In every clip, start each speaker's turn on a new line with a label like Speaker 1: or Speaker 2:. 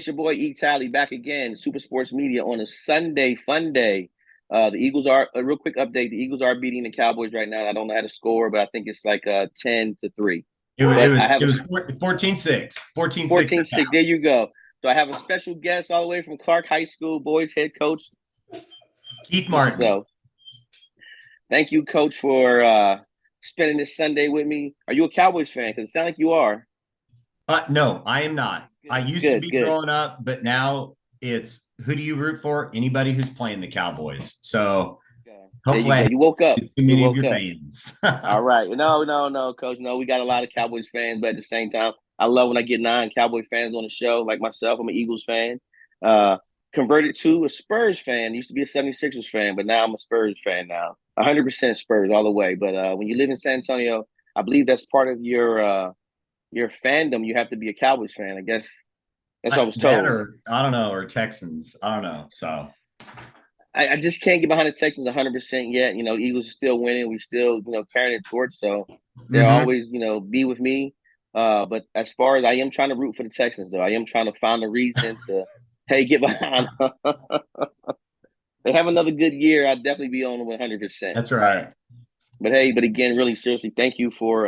Speaker 1: it's your boy E Tally back again, Super Sports Media on a Sunday fun day. The Eagles are a real quick update. The Eagles are beating the Cowboys right now. I don't know how to score, but I think it's like 10-3.
Speaker 2: It
Speaker 1: But I
Speaker 2: was
Speaker 1: have
Speaker 2: it
Speaker 1: a
Speaker 2: was 14-6. 14-6 at
Speaker 1: 14-6. There you go. So I have a special guest all the way from Clark High School, boys head coach.
Speaker 2: Keith
Speaker 1: Introduce
Speaker 2: Martin.
Speaker 1: yourself. Thank you, Coach, for spending this Sunday with me. Are you a Cowboys fan? Because it sounds like you are.
Speaker 2: No, I am not. I
Speaker 1: Good,
Speaker 2: used to
Speaker 1: good,
Speaker 2: be
Speaker 1: good.
Speaker 2: growing up, but now it's who do you root for? Anybody who's playing the Cowboys. So
Speaker 1: Okay. There you
Speaker 2: hopefully I
Speaker 1: go.
Speaker 2: haven't
Speaker 1: You woke up.
Speaker 2: offended too
Speaker 1: You
Speaker 2: many of
Speaker 1: woke
Speaker 2: your
Speaker 1: up.
Speaker 2: fans.
Speaker 1: All right. No, no, no, Coach. No, we got a lot of Cowboys fans, but at the same time, I love when I get non-Cowboy fans on the show. Like myself, I'm an Eagles fan. Uh, Converted to a Spurs fan. Used to be a 76ers fan, but now I'm a Spurs fan now. 100% Spurs all the way. But when you live in San Antonio, I believe that's part of your fandom. You have to be a Cowboys fan. I guess that's what I was
Speaker 2: That
Speaker 1: told.
Speaker 2: or I don't know, or Texans. I don't know. So
Speaker 1: I just can't get behind the Texans 100% yet. You know, Eagles are still winning. We still, carrying the torch. So they'll
Speaker 2: mhm.
Speaker 1: always, be with me. But as far as I am trying to root for the Texans, though, I am trying to find a reason to, hey, get behind. They have another good year. I'd definitely be on 100%.
Speaker 2: That's right.
Speaker 1: But hey, but again, really seriously, thank you for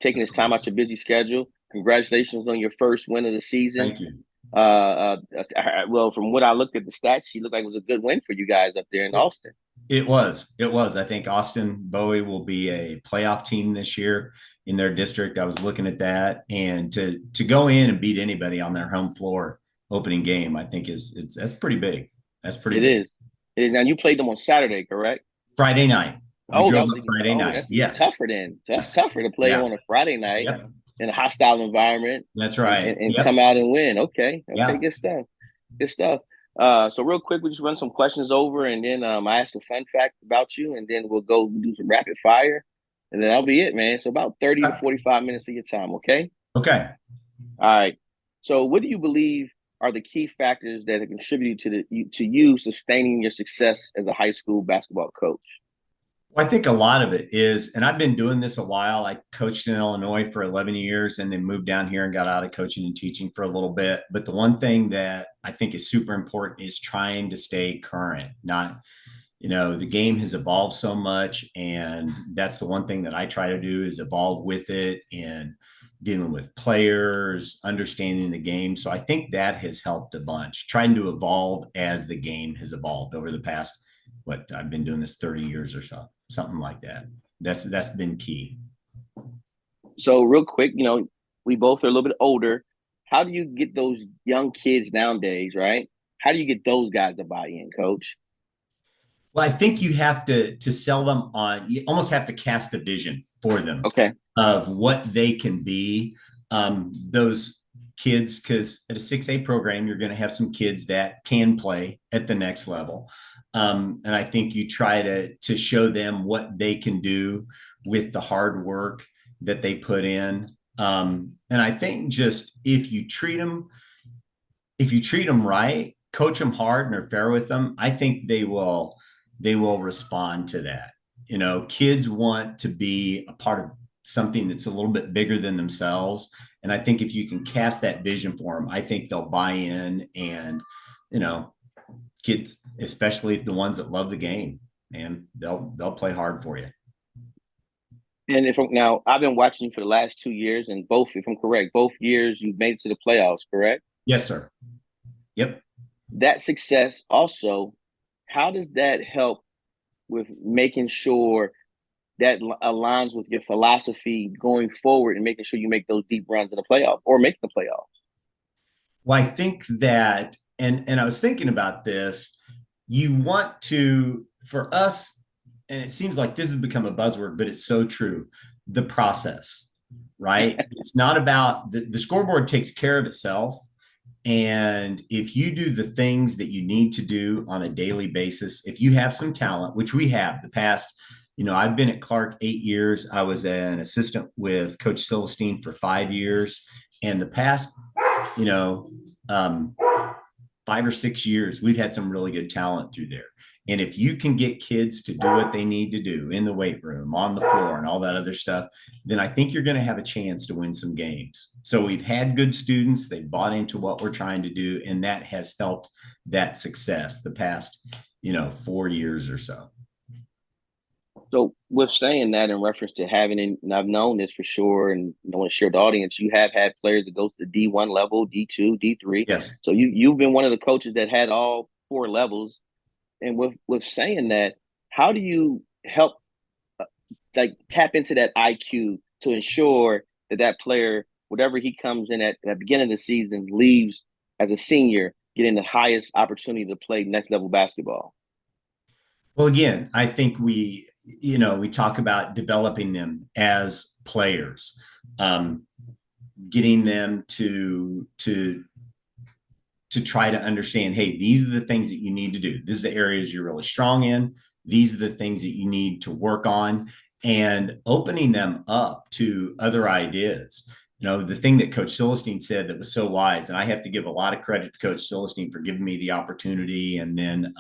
Speaker 1: taking
Speaker 2: Of
Speaker 1: this time out
Speaker 2: course.
Speaker 1: your busy schedule. Congratulations on your first win of the season.
Speaker 2: Thank you.
Speaker 1: Well, from what I looked at the stats, she looked like it was a good win for you guys up there in
Speaker 2: It,
Speaker 1: Austin.
Speaker 2: it was. It was. I think Austin Bowie will be a playoff team this year in their district. I was looking at that, and to go in and beat anybody on their home floor opening game, I think is that's pretty big. That's pretty
Speaker 1: It
Speaker 2: big.
Speaker 1: is. It is. Now you played them on Saturday, correct?
Speaker 2: Friday night. We
Speaker 1: Oh, that
Speaker 2: drove
Speaker 1: was
Speaker 2: up
Speaker 1: even.
Speaker 2: Friday
Speaker 1: Oh,
Speaker 2: night.
Speaker 1: that's even
Speaker 2: Yes.
Speaker 1: tougher. Then that's
Speaker 2: Yes.
Speaker 1: tougher to play
Speaker 2: Yeah.
Speaker 1: on a Friday night
Speaker 2: Yep.
Speaker 1: in a hostile environment
Speaker 2: That's
Speaker 1: and,
Speaker 2: right.
Speaker 1: and, and
Speaker 2: Yep.
Speaker 1: come out and win. Okay, okay,
Speaker 2: Yeah.
Speaker 1: good stuff. Good stuff. So real quick, we just run some questions over, and then I ask a fun fact about you, and then we'll go do some rapid fire, and then that'll be it, man. So about 30 to 45 minutes of your time. Okay.
Speaker 2: Okay.
Speaker 1: All right. So, what do you believe are the key factors that have contributed to you sustaining your success as a high school basketball coach?
Speaker 2: Well, I think a lot of it is, and I've been doing this a while. I coached in Illinois for 11 years and then moved down here and got out of coaching and teaching for a little bit. But the one thing that I think is super important is trying to stay current, not, the game has evolved so much. And that's the one thing that I try to do is evolve with it and dealing with players, understanding the game. So I think that has helped a bunch, trying to evolve as the game has evolved over the past, what I've been doing this 30 years or so, something like that. That's been key.
Speaker 1: So, real quick, we both are a little bit older. How do you get those young kids nowadays, right? How do you get those guys to buy in, coach?
Speaker 2: Well, I think you have to sell them on. You almost have to cast a vision for them
Speaker 1: Okay.
Speaker 2: of what they can be. Those kids, because at a 6A program, you're going to have some kids that can play at the next level, and I think you try to show them what they can do with the hard work that they put in. And I think just if you treat them right, coach them hard and are fair with them, I think they will respond to that. Kids want to be a part of something that's a little bit bigger than themselves. And I think if you can cast that vision for them, I think they'll buy in and, you know, kids, especially the ones that love the game, and they'll play hard for you.
Speaker 1: And if now I've been watching you for the last 2 years, and both, if I'm correct, both years you've made it to the playoffs, correct?
Speaker 2: Yes, sir. Yep.
Speaker 1: That success also, how does that help with making sure that aligns with your philosophy going forward and making sure you make those deep runs in the playoff or make the playoffs?
Speaker 2: Well, I think that, and I was thinking about this. You want to, for us, and it seems like this has become a buzzword, but it's so true. The process, right? It's not about the scoreboard takes care of itself. And if you do the things that you need to do on a daily basis, if you have some talent, which we have the past, I've been at Clark 8 years. I was an assistant with Coach Silverstein for 5 years. And the past, you know, um, 5 or 6 years, we've had some really good talent through there. And if you can get kids to do what they need to do in the weight room, on the floor, and all that other stuff, then I think you're going to have a chance to win some games. So we've had good students, they bought into what we're trying to do, and that has helped that success the past, 4 years or so.
Speaker 1: So, with saying that in reference to having, and I've known this for sure, and I want to share with the audience, you have had players that go to the D1 level, D2, D3.
Speaker 2: Yes.
Speaker 1: So you've been one of the coaches that had all four levels. And with saying that, how do you help like tap into that IQ to ensure that that player, whatever he comes in at the beginning of the season, leaves as a senior, getting the highest opportunity to play next level basketball?
Speaker 2: Well, again, I think we talk about developing them as players, um, getting them to try to understand, hey, these are the things that you need to do. This is the areas you're really strong in. These are the things that you need to work on, and opening them up to other ideas. The thing that Coach Silverstein said that was so wise, and I have to give a lot of credit to Coach Silverstein for giving me the opportunity, and then,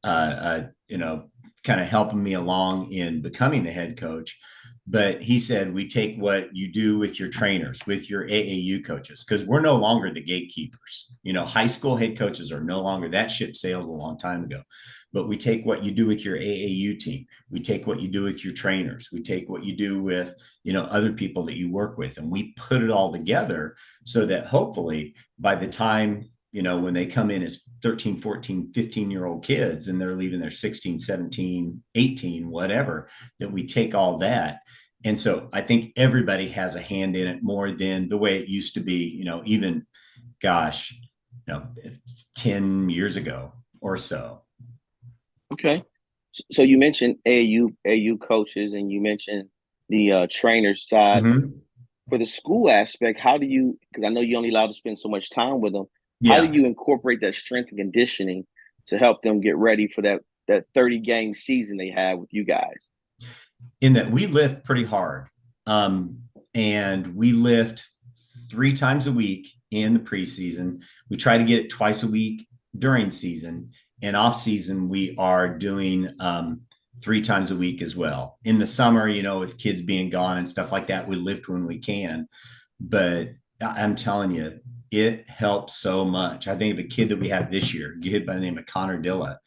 Speaker 2: kind of helping me along in becoming the head coach. But he said, we take what you do with your trainers, with your AAU coaches, because we're no longer the gatekeepers. High school head coaches are no longer, that ship sailed a long time ago. But we take what you do with your AAU team. We take what you do with your trainers. We take what you do with, other people that you work with, and we put it all together so that hopefully by the time, when they come in as 13, 14, 15-year-old kids and they're leaving their 16, 17, 18, whatever, that we take all that. And so I think everybody has a hand in it more than the way it used to be, even, gosh, 10 years ago or so.
Speaker 1: Okay. So you mentioned AU coaches, and you mentioned the trainer side.
Speaker 2: Mm-hmm.
Speaker 1: For the school aspect, how do you? Because I know you're only allowed to spend so much time with them. How do
Speaker 2: Yeah.
Speaker 1: you incorporate that strength and conditioning to help them get ready for that 30 game season they have with you guys?
Speaker 2: In that we lift pretty hard. And we lift 3 times a week in the preseason. We try to get it twice a week during season, and off season we are doing 3 times a week as well. In the summer, with kids being gone and stuff like that, we lift when we can. But I'm telling you, it helps so much. I think of a kid that we have this year, a kid by the name of Connor Dilla,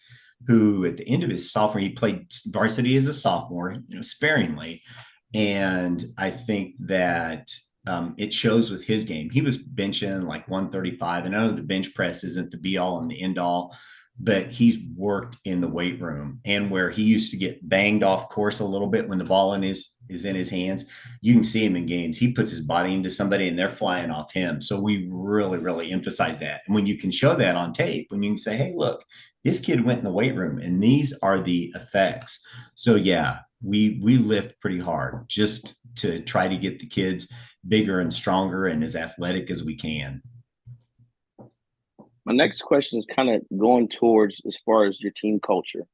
Speaker 2: who at the end of his sophomore, he played varsity as a sophomore, sparingly. And I think that it shows with his game. He was benching like 135. And I know the bench press isn't the be all and the end all, but he's worked in the weight room, and where he used to get banged off course a little bit when the ball is in his hands. You can see him in games. He puts his body into somebody and they're flying off him. So we really, really emphasize that. And when you can show that on tape, when you can say, hey, look, this kid went in the weight room and these are the effects. So yeah, we lift pretty hard just to try to get the kids bigger and stronger and as athletic as we can.
Speaker 1: My next question is kind of going towards as far as your team culture.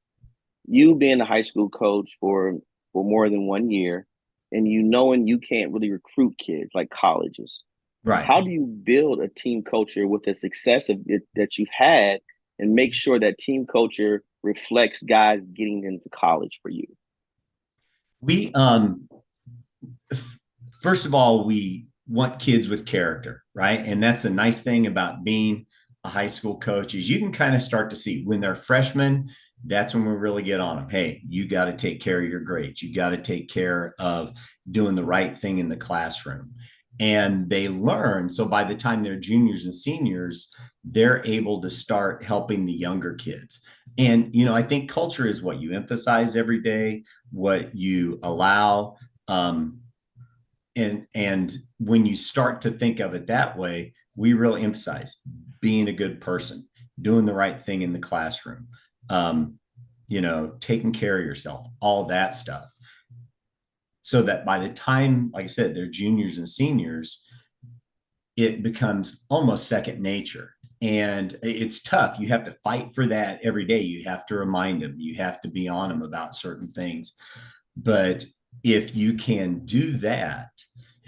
Speaker 1: You being a high school coach for more than 1 year, and knowing you can't really recruit kids like colleges.
Speaker 2: Right.
Speaker 1: How do you build a team culture with the success of it that you've had, and make sure that team culture reflects guys getting into college for you?
Speaker 2: We first of all, we want kids with character, right? And that's the nice thing about being a high school coach is you can kind of start to see when they're freshmen. That's when we really get on them. Hey, you got to take care of your grades. You got to take care of doing the right thing in the classroom. And they learn. So by the time they're juniors and seniors, they're able to start helping the younger kids. And, I think culture is what you emphasize every day, what you allow. And when you start to think of it that way, we really emphasize being a good person, doing the right thing in the classroom, taking care of yourself, all that stuff. So that by the time, like I said, they're juniors and seniors, it becomes almost second nature. And it's tough. You have to fight for that every day. You have to remind them, you have to be on them about certain things. But if you can do that,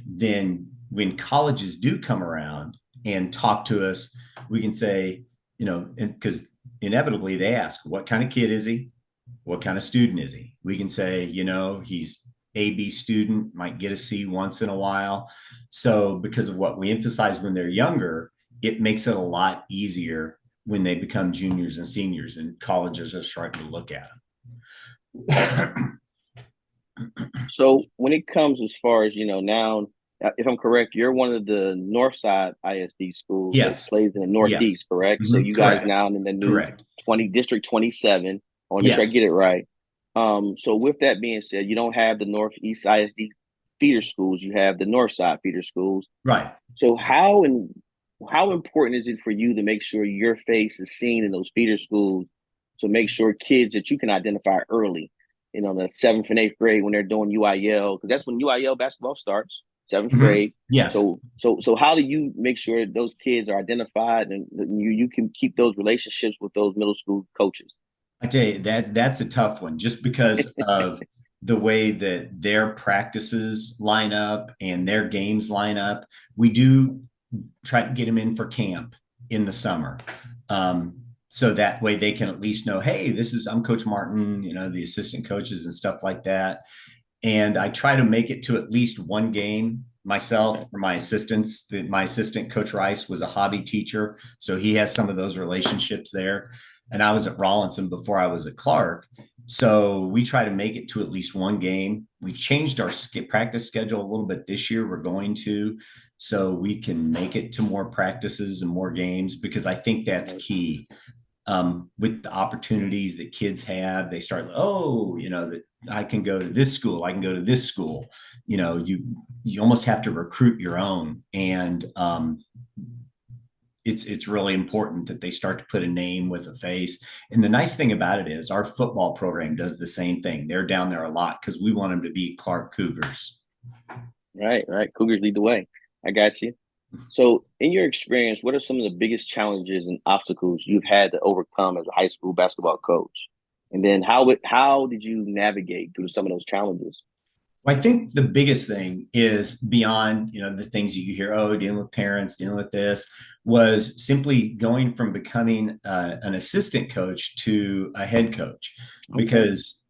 Speaker 2: then when colleges do come around and talk to us, we can say, because inevitably they ask, what kind of kid is he? What kind of student is he? We can say, he's AB student, might get a C once in a while. So because of what we emphasize when they're younger, it makes it a lot easier when they become juniors and seniors and colleges are starting to look at them.
Speaker 1: So when it comes as far as, now, if I'm correct, you're one of the Northside ISD schools that
Speaker 2: Yes.
Speaker 1: plays in the
Speaker 2: Yes.
Speaker 1: Northeast, correct? So
Speaker 2: Mm-hmm.
Speaker 1: you guys
Speaker 2: Correct.
Speaker 1: now in the new
Speaker 2: Correct.
Speaker 1: 20 District 27. I want to make sure I
Speaker 2: Yes.
Speaker 1: get it right. So with that being said, you don't have the Northeast ISD feeder schools, you have the Northside feeder schools.
Speaker 2: Right.
Speaker 1: So how important is it for you to make sure your face is seen in those feeder schools to make sure kids that you can identify early, the seventh and eighth grade when they're doing UIL, because that's when UIL basketball starts, seventh
Speaker 2: Mm-hmm.
Speaker 1: grade.
Speaker 2: Yes.
Speaker 1: So how do you make sure those kids are identified and you can keep those relationships with those middle school coaches?
Speaker 2: I tell you, that's a tough one just because of the way that their practices line up and their games line up. We do try to get them in for camp in the summer. So that way they can at least know, hey, I'm Coach Martin, the assistant coaches and stuff like that. And I try to make it to at least one game myself or my assistants. My assistant, Coach Rice, was a hobby teacher. So he has some of those relationships there. And I was at Rawlinson before I was at Clark. So we try to make it to at least one game. We've changed our practice schedule a little bit this year. We're going to, so we can make it to more practices and more games, because I think that's key. With the opportunities that kids have, they start, that I can go to this school, I can go to this school. You almost have to recruit your own. And it's really important that they start to put a name with a face. And the nice thing about it is our football program does the same thing. They're down there a lot because we want them to be Clark Cougars.
Speaker 1: Right. Cougars lead the way. I got you. So, in your experience, what are some of the biggest challenges and obstacles you've had to overcome as a high school basketball coach? And then how did you navigate through some of those challenges?
Speaker 2: Well, I think the biggest thing is beyond, the things you hear, dealing with parents, dealing with this, was simply going from becoming an assistant coach to a head coach. Okay. Because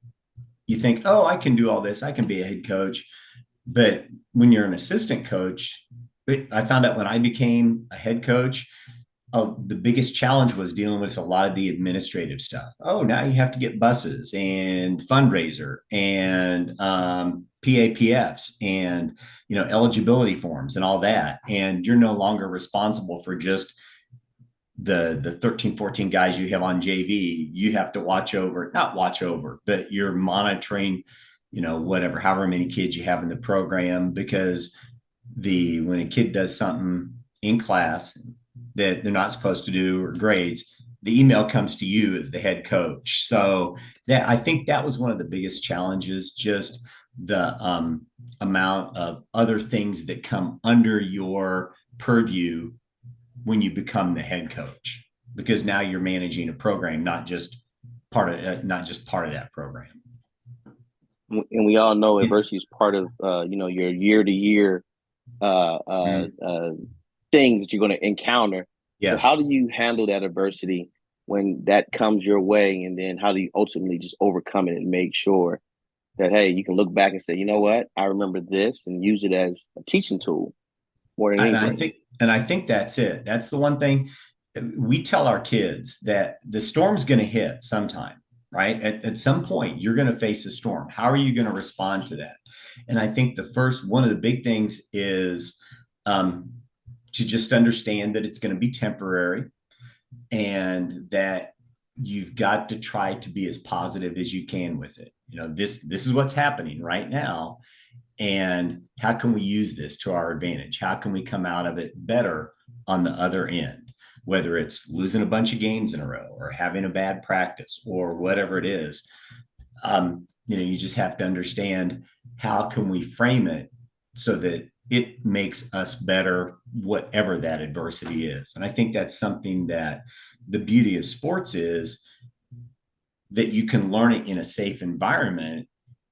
Speaker 2: you think, I can do all this, I can be a head coach. But when you're an assistant coach, I found out when I became a head coach, the biggest challenge was dealing with a lot of the administrative stuff. Now you have to get buses and fundraiser and PAPFs and eligibility forms and all that. And you're no longer responsible for just the 13, 14 guys you have on JV. You have to not watch over, but you're monitoring, however many kids you have in the program, because when a kid does something in class that they're not supposed to do, or grades, the email comes to you as the head coach. So I think that was one of the biggest challenges, just the amount of other things that come under your purview when you become the head coach, because now you're managing a program, not just part of that program.
Speaker 1: And we all know adversity is part of your year to year things that you're going to encounter.
Speaker 2: Yes.
Speaker 1: So how do you handle that adversity when that comes your way? And then how do you ultimately just overcome it and make sure that, hey, you can look back and say, you know what, I remember this, and use it as a teaching tool more than anything.
Speaker 2: I think that's it. That's the one thing we tell our kids, that the storm's going to hit sometime, right? At some point, you're going to face a storm. How are you going to respond to that? And I think one of the big things is to just understand that it's going to be temporary, and that you've got to try to be as positive as you can with it. This is what's happening right now. And how can we use this to our advantage? How can we come out of it better on the other end? Whether it's losing a bunch of games in a row, or having a bad practice, or whatever it is, you just have to understand, how can we frame it so that it makes us better, whatever that adversity is. And I think that's something that the beauty of sports is, that you can learn it in a safe environment.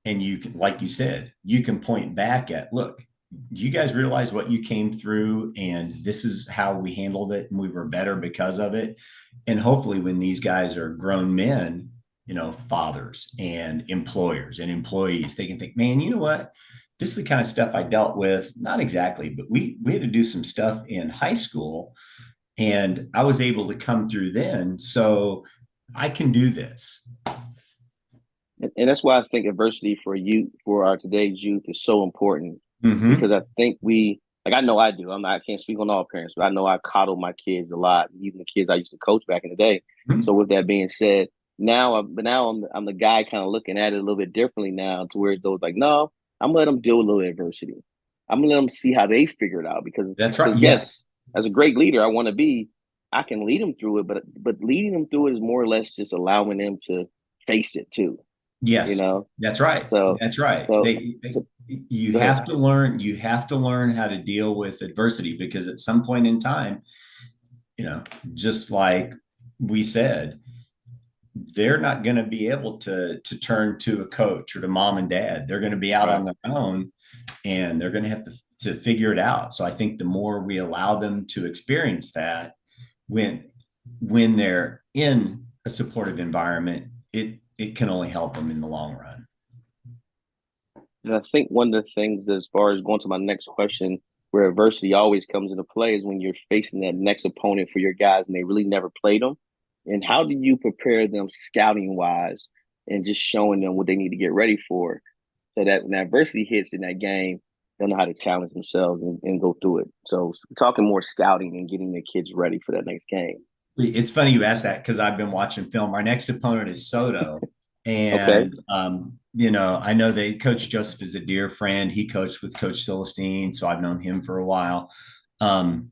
Speaker 2: And you can, like you said, you can point back at, look, do you guys realize what you came through, and this is how we handled it, and we were better because of it? And hopefully when these guys are grown men, fathers and employers and employees, they can think, man, you know what, this is the kind of stuff I dealt with. Not exactly, but we had to do some stuff in high school, and I was able to come through then, so I can do this.
Speaker 1: And that's why I think adversity for you, for our today's youth, is so important,
Speaker 2: Mm-hmm.
Speaker 1: because I think like, I know I do. I can't speak on all parents, but I know I coddle my kids a lot, even the kids I used to coach back in the day. So with that being said, I'm the guy kind of looking at it a little bit differently now, to where those like, no, I'm gonna let them deal with a little adversity. I'm gonna let them see how they figure it out,
Speaker 2: That's right.
Speaker 1: yes,
Speaker 2: Yes.
Speaker 1: as a great leader, I want to be. I can lead them through it, but leading them through it is more or less just allowing them to face it too. You
Speaker 2: Yes,
Speaker 1: know,
Speaker 2: that's right.
Speaker 1: so
Speaker 2: That's right.
Speaker 1: so, so
Speaker 2: You
Speaker 1: go ahead.
Speaker 2: have to learn, how to deal with adversity, because at some point in time, you know, just like we said, they're not going to be able to turn to a coach or to mom and dad. They're going to be out
Speaker 1: Right.
Speaker 2: on their own, and they're going to have to figure it out. So I think the more we allow them to experience that, when they're in a supportive environment, it can only help them in the long run.
Speaker 1: And I think one of the things, as far as going to my next question, where adversity always comes into play, is when you're facing that next opponent for your guys and they really never played them. And how do you prepare them scouting wise and just showing them what they need to get ready for, so that when adversity hits in that game, they'll know how to challenge themselves and go through it. So talking more scouting and getting the kids ready for that next game.
Speaker 2: It's funny you asked that, because I've been watching film. Our next opponent is Soto.
Speaker 1: Okay.
Speaker 2: And, I know Coach Joseph is a dear friend. He coached with Coach Celestine, so I've known him for a while. Um,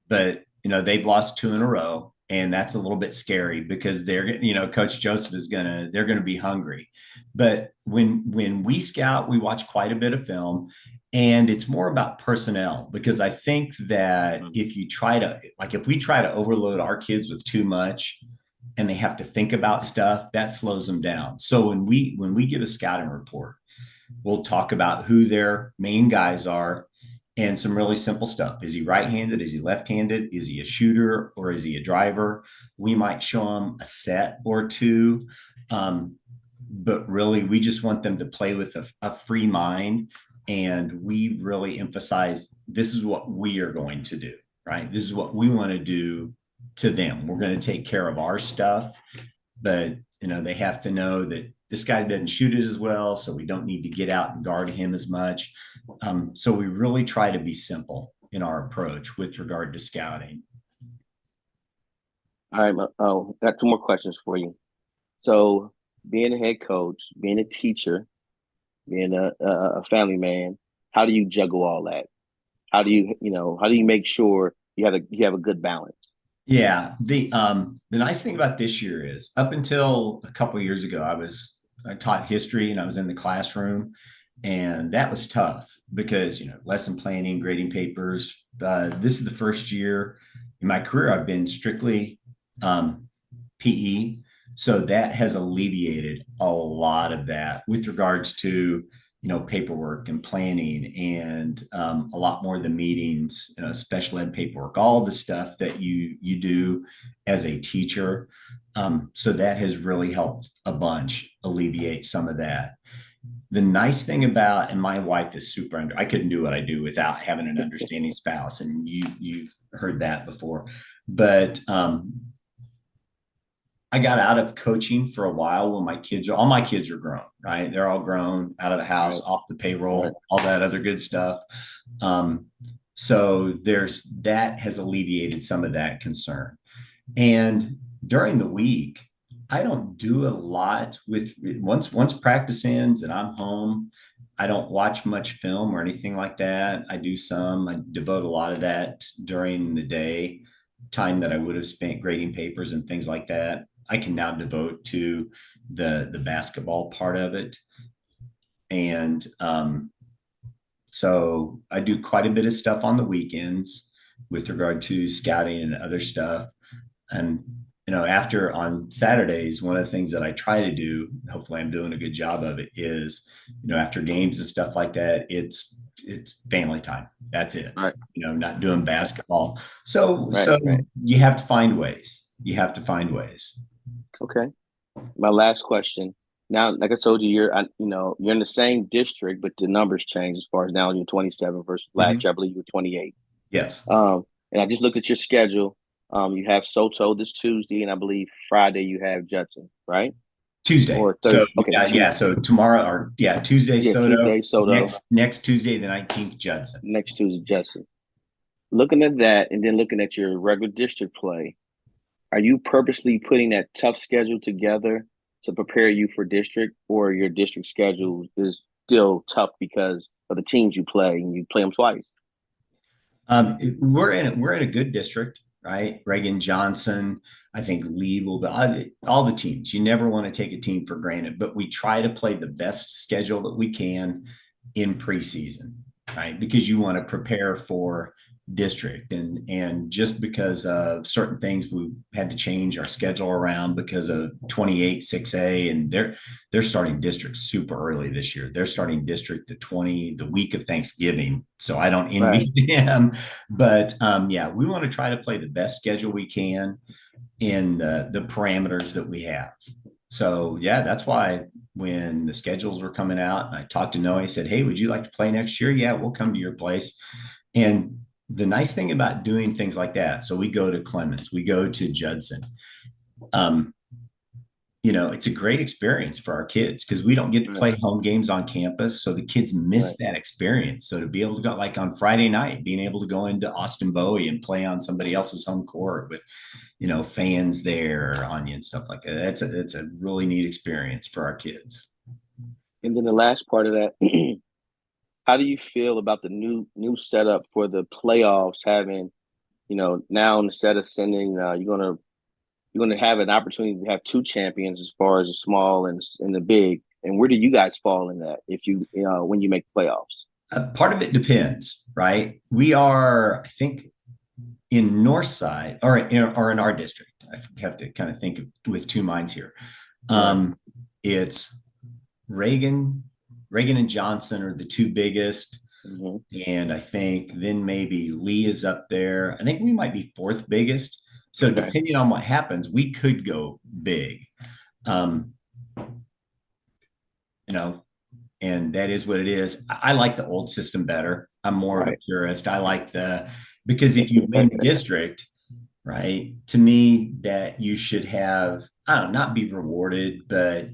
Speaker 2: but, they've lost two in a row. And that's a little bit scary, because Coach Joseph they're going to be hungry. But when we scout, we watch quite a bit of film, and it's more about personnel, because I think that
Speaker 1: Mm-hmm.
Speaker 2: if we try to overload our kids with too much, and they have to think about stuff, that slows them down. So when we give a scouting report, we'll talk about who their main guys are, and some really simple stuff. Is he right-handed? Is he left-handed? Is he a shooter, or is he a driver? We might show them a set or two. But really, we just want them to play with a free mind. And we really emphasize, this is what we are going to do, right? This is what we want to do to them. We're going to take care of our stuff, but they have to know that this guy doesn't shoot it as well, so we don't need to get out and guard him as much. So we really try to be simple in our approach with regard to scouting.
Speaker 1: All right. Oh, got two more questions for you. So, being a head coach, being a teacher, being a family man, how do you juggle all that? How do you make sure you have a good balance?
Speaker 2: Yeah, the nice thing about this year is, up until a couple of years ago, I taught history, and I was in the classroom, and that was tough, because lesson planning, grading papers. This is the first year in my career I've been strictly PE, so that has alleviated a lot of that with regards to paperwork and planning, and a lot more of the meetings, special ed paperwork, all the stuff that you do as a teacher. So that has really helped a bunch alleviate some of that. The nice thing about, and my wife is I couldn't do what I do without having an understanding spouse, and you've heard that before. But I got out of coaching for a while when all my kids are grown, right? They're all grown, out of the house,
Speaker 1: Right.
Speaker 2: off the
Speaker 1: Right.
Speaker 2: payroll, all that other good stuff. Um, so that has alleviated some of that concern. And during the week, I don't do a lot with, once practice ends and I'm home, I don't watch much film or anything like that. I do some, I devote a lot of that during the day, time that I would have spent grading papers and things like that. I can now devote to the basketball part of it. And so I do quite a bit of stuff on the weekends with regard to scouting and other stuff. And after, on Saturdays, one of the things that I try to do, hopefully I'm doing a good job of it, is after games and stuff like that, it's it's family time. That's it.
Speaker 1: Right,
Speaker 2: Not doing basketball. So
Speaker 1: right, right.
Speaker 2: you have to find ways. You have to find ways.
Speaker 1: Okay. My last question. Now, like I told you, you're in the same district, but the numbers change as far as now you're 27 versus last
Speaker 2: Mhm.
Speaker 1: year, I believe you were 28.
Speaker 2: Yes.
Speaker 1: And I just looked at your schedule. You have Soto this Tuesday, and I believe Friday you have Judson, right?
Speaker 2: Tuesday.
Speaker 1: Or
Speaker 2: So
Speaker 1: Thursday. Okay,
Speaker 2: yeah.
Speaker 1: Tuesday.
Speaker 2: So tomorrow, or yeah, Tuesday
Speaker 1: Yeah,
Speaker 2: Soto.
Speaker 1: Tuesday Soto,
Speaker 2: Next Tuesday, the 19th, Judson.
Speaker 1: next Tuesday Judson. Looking at that, and then looking at your regular district play, are you purposely putting that tough schedule together to prepare you for district, or your district schedule is still tough because of the teams you play and you play them twice?
Speaker 2: We're in a good district, right? Reagan Johnson, I think Lee will be all the teams. You never want to take a team for granted, but we try to play the best schedule that we can in preseason, right? Because you want to prepare for district, and just because of certain things we had to change our schedule around because of 28 6A, and they're starting district super early this year. They're starting district the 20 the week of Thanksgiving, so I don't
Speaker 1: Right.
Speaker 2: envy them. But yeah, we want to try to play the best schedule we can in the parameters that we have. So yeah, that's why when the schedules were coming out and I talked to Noe, I said, hey, would you like to play next year? Yeah, we'll come to your place. And the nice thing about doing things like that, so we go to Clemens, we go to Judson. Um, it's a great experience for our kids because we don't get to
Speaker 1: Right.
Speaker 2: play home games on campus. So the kids miss
Speaker 1: Right.
Speaker 2: that experience. So to be able to go, like on Friday night, being able to go into Austin Bowie and play on somebody else's home court with, fans there on you and stuff like that. It's a really neat experience for our kids.
Speaker 1: And then the last part of that, how do you feel about the new setup for the playoffs? Having now instead of sending, you're gonna have an opportunity to have two champions as far as the small and the big. And where do you guys fall in that if when you make playoffs?
Speaker 2: Part of it depends, right? We are, I think, in Northside or in our district. I have to kind of think with two minds here.
Speaker 1: Right.
Speaker 2: It's Reagan and Johnson are the two biggest.
Speaker 1: Mm-hmm.
Speaker 2: And I think then maybe Lee is up there. I think we might be fourth biggest. So
Speaker 1: Okay.
Speaker 2: depending on what happens, we could go big. Um, you know, and that is what it is. I like the old system better. I'm more of a
Speaker 1: Right.
Speaker 2: purist. I like because if you win district, right, to me, that you should have, I don't know, not be rewarded, but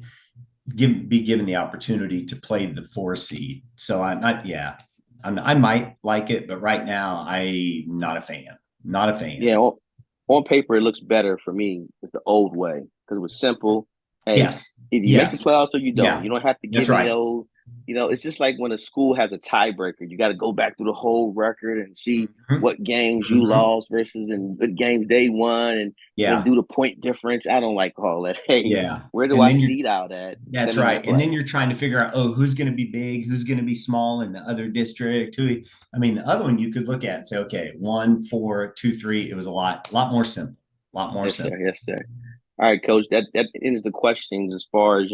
Speaker 2: be given the opportunity to play the 4 seed. So I'm not, yeah, I might like it, but right now I'm not a fan. Not a fan.
Speaker 1: Yeah. On paper, it looks better for me. It's the old way because it was simple. Hey,
Speaker 2: Yes.
Speaker 1: either you make the
Speaker 2: Yes.
Speaker 1: playoffs or you don't.
Speaker 2: Yeah.
Speaker 1: You don't have to
Speaker 2: That's
Speaker 1: give me
Speaker 2: right.
Speaker 1: those. It's just like when a school has a tiebreaker. You got to go back through the whole record and see
Speaker 2: Mhm.
Speaker 1: what games you
Speaker 2: Mhm.
Speaker 1: lost versus and what games they won, and then
Speaker 2: Yeah.
Speaker 1: do the point difference. I don't like all that. Hey,
Speaker 2: Yeah.
Speaker 1: where do
Speaker 2: And
Speaker 1: I
Speaker 2: then
Speaker 1: seed out at?
Speaker 2: that's
Speaker 1: Send me this
Speaker 2: right. And
Speaker 1: play.
Speaker 2: then you're trying to figure out, oh, who's going to be big, who's going to be small in the other district. I mean, the other one you could look at and say, okay, 1, 4, 2, 3. It was a lot more simple, a lot more
Speaker 1: Yes, sir.
Speaker 2: simple.
Speaker 1: Yes, sir. All right, coach. That ends the questions as far as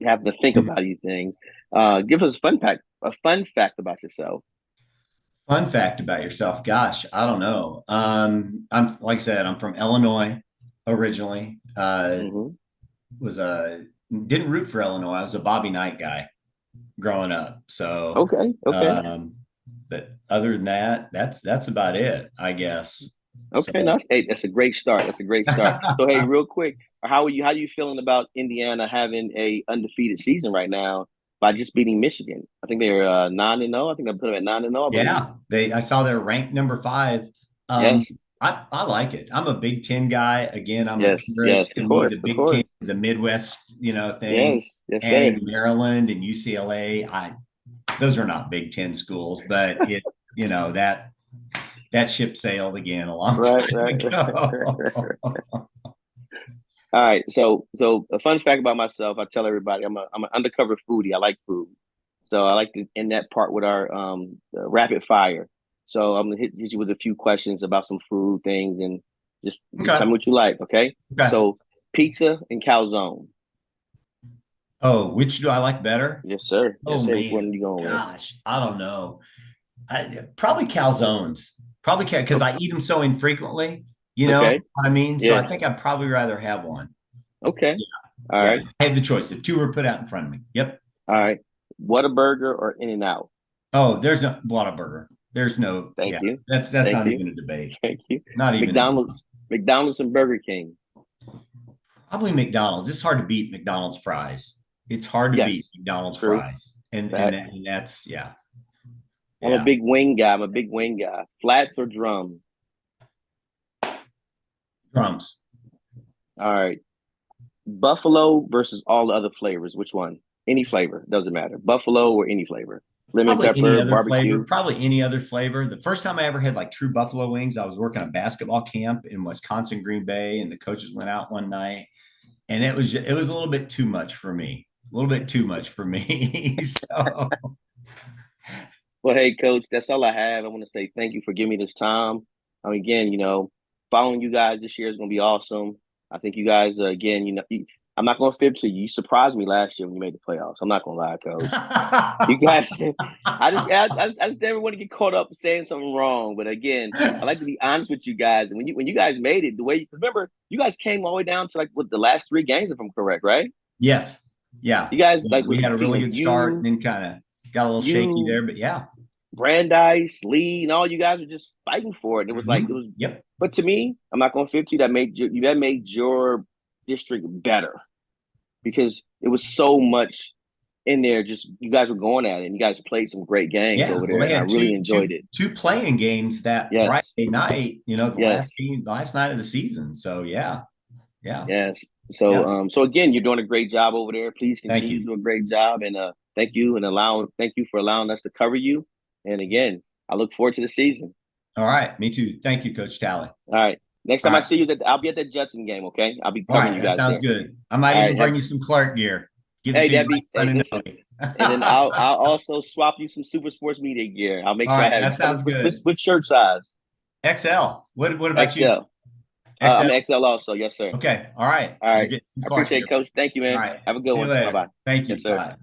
Speaker 1: having to think about these things. Give us a fun fact about yourself.
Speaker 2: Fun fact about yourself. Gosh, I don't know. I'm like I said, I'm from Illinois originally.
Speaker 1: Hmm.
Speaker 2: Was a Didn't root for Illinois. I was a Bobby Knight guy growing up. So,
Speaker 1: Okay, okay,
Speaker 2: but other than that, that's about it, I guess.
Speaker 1: okay.
Speaker 2: So,
Speaker 1: No, hey, that's a great start. That's a great start. So, hey, real quick, how are you? How are you feeling about Indiana having a undefeated season right now by just beating Michigan? I think they're 9-0. I think I put them at 9-0. I believe.
Speaker 2: yeah, I saw they're ranked number 5. Um,
Speaker 1: Yes,
Speaker 2: I like it. I'm a Big Ten guy. Again, I'm a
Speaker 1: yes,
Speaker 2: purist.
Speaker 1: yes. Of
Speaker 2: To me,
Speaker 1: course,
Speaker 2: the
Speaker 1: of
Speaker 2: Big
Speaker 1: course.
Speaker 2: Ten is a Midwest, thing.
Speaker 1: Yes, yes, sir.
Speaker 2: Adding Maryland and UCLA, those are not Big Ten schools, but that ship sailed again a long
Speaker 1: Right,
Speaker 2: time
Speaker 1: right, right.
Speaker 2: ago.
Speaker 1: All right. So a fun fact about myself, I tell everybody I'm an undercover foodie. I like food. So I like to end that part with our rapid fire. So I'm gonna hit you with a few questions about some food things and just tell
Speaker 2: Okay.
Speaker 1: me what you like, okay?
Speaker 2: Okay.
Speaker 1: So pizza and calzone.
Speaker 2: Oh, which do I like better?
Speaker 1: Yes, sir.
Speaker 2: Oh
Speaker 1: Yes, sir. Which one
Speaker 2: man,
Speaker 1: are you going with?
Speaker 2: gosh, I don't know. Probably calzones. Probably because
Speaker 1: O-
Speaker 2: I eat them so infrequently. You know
Speaker 1: Okay.
Speaker 2: what I mean? So I
Speaker 1: Yeah.
Speaker 2: think I'd probably rather have one.
Speaker 1: Okay.
Speaker 2: Yeah,
Speaker 1: All
Speaker 2: yeah.
Speaker 1: right.
Speaker 2: I had the choice. If two were put out in front of me. Yep.
Speaker 1: All right. Whataburger or In-N-Out?
Speaker 2: Oh, there's no Whataburger. There's no.
Speaker 1: Thank
Speaker 2: Yeah,
Speaker 1: you.
Speaker 2: that's
Speaker 1: Thank
Speaker 2: not
Speaker 1: you.
Speaker 2: even a debate.
Speaker 1: Thank you.
Speaker 2: Not even a
Speaker 1: McDonald's. McDonald's and Burger King.
Speaker 2: probably McDonald's. It's hard to beat McDonald's fries. It's hard to beat
Speaker 1: Yes.
Speaker 2: McDonald's
Speaker 1: True.
Speaker 2: fries, and
Speaker 1: Fact.
Speaker 2: that's yeah,
Speaker 1: I'm a
Speaker 2: yeah.
Speaker 1: big wing guy. I'm a big wing guy. Flats or drum?
Speaker 2: Drums.
Speaker 1: All right. Buffalo versus all the other flavors. Which one? Any flavor. Doesn't matter. Buffalo or any flavor. Lemon
Speaker 2: Probably any
Speaker 1: pepper,
Speaker 2: other flavor.
Speaker 1: barbecue.
Speaker 2: Probably any other flavor. The first time I ever had like true buffalo wings, I was working a basketball camp in Wisconsin, Green Bay, and the coaches went out one night, and it was a little bit too much for me. A little bit too much for me. So
Speaker 1: Well, hey, coach, that's all I have. I want to say thank you for giving me this time. Again, following you guys this year is going to be awesome. I think you guys, again, I'm not going to fib to you. You surprised me last year when you made the playoffs. I'm not going to lie, coach. You guys, I just never want to get caught up saying something wrong. But again, I like to be honest with you guys. And when you guys made it, the way remember, you guys came all the way down to like what the last three games, if I'm correct, right?
Speaker 2: yes, yeah.
Speaker 1: You guys
Speaker 2: Yeah,
Speaker 1: like
Speaker 2: we
Speaker 1: was
Speaker 2: had a really
Speaker 1: competing.
Speaker 2: good start, and then kind of got a little shaky
Speaker 1: You,
Speaker 2: there, but yeah.
Speaker 1: Brandeis, Lee, and all you guys were just fighting for it. It was like it
Speaker 2: Mhm.
Speaker 1: was.
Speaker 2: Yep.
Speaker 1: But to me, I'm not going to fit you. That made your district better because it was so much in there. Just you guys were going at it, and you guys played some great games
Speaker 2: Yeah.
Speaker 1: over
Speaker 2: Well,
Speaker 1: there,
Speaker 2: they
Speaker 1: and I
Speaker 2: had
Speaker 1: really enjoyed it.
Speaker 2: two playing games that
Speaker 1: Yes,
Speaker 2: Friday night. You know,
Speaker 1: yes,
Speaker 2: the last night of the season. So yeah, yeah,
Speaker 1: yes. So,
Speaker 2: yeah.
Speaker 1: so again, you're doing a great job over there. Please
Speaker 2: Thank
Speaker 1: continue to
Speaker 2: you.
Speaker 1: do a great job, and thank you for allowing us to cover you. And again, I look forward to the season.
Speaker 2: All right. Me too. Thank you, Coach Tally.
Speaker 1: All right. Next
Speaker 2: All
Speaker 1: time I
Speaker 2: right.
Speaker 1: see you, I'll be at that Judson game. Okay, I'll be
Speaker 2: All
Speaker 1: covering
Speaker 2: right.
Speaker 1: you
Speaker 2: That
Speaker 1: guys
Speaker 2: sounds
Speaker 1: there.
Speaker 2: good. I might
Speaker 1: All right.
Speaker 2: even bring you some Clark gear. Give it
Speaker 1: Hey,
Speaker 2: to you
Speaker 1: that'd
Speaker 2: right
Speaker 1: be.
Speaker 2: in
Speaker 1: Hey,
Speaker 2: front of
Speaker 1: listen,
Speaker 2: Nelly.
Speaker 1: and then I'll also swap you some Super Sports Media gear. I'll make
Speaker 2: All
Speaker 1: sure I
Speaker 2: right.
Speaker 1: have you.
Speaker 2: That
Speaker 1: Just tell me
Speaker 2: sounds good.
Speaker 1: what shirt size.
Speaker 2: XL. What about you?
Speaker 1: XL. I'm
Speaker 2: XL?
Speaker 1: XL also. Yes, sir.
Speaker 2: Okay. All right.
Speaker 1: All
Speaker 2: You're
Speaker 1: right.
Speaker 2: getting some
Speaker 1: I
Speaker 2: Clark
Speaker 1: appreciate
Speaker 2: gear.
Speaker 1: it, Coach. Thank you,
Speaker 2: All
Speaker 1: man.
Speaker 2: right.
Speaker 1: Have a good
Speaker 2: See you
Speaker 1: one. Bye
Speaker 2: later.
Speaker 1: bye.
Speaker 2: Thank
Speaker 1: Yes,
Speaker 2: you.
Speaker 1: sir.
Speaker 2: Bye.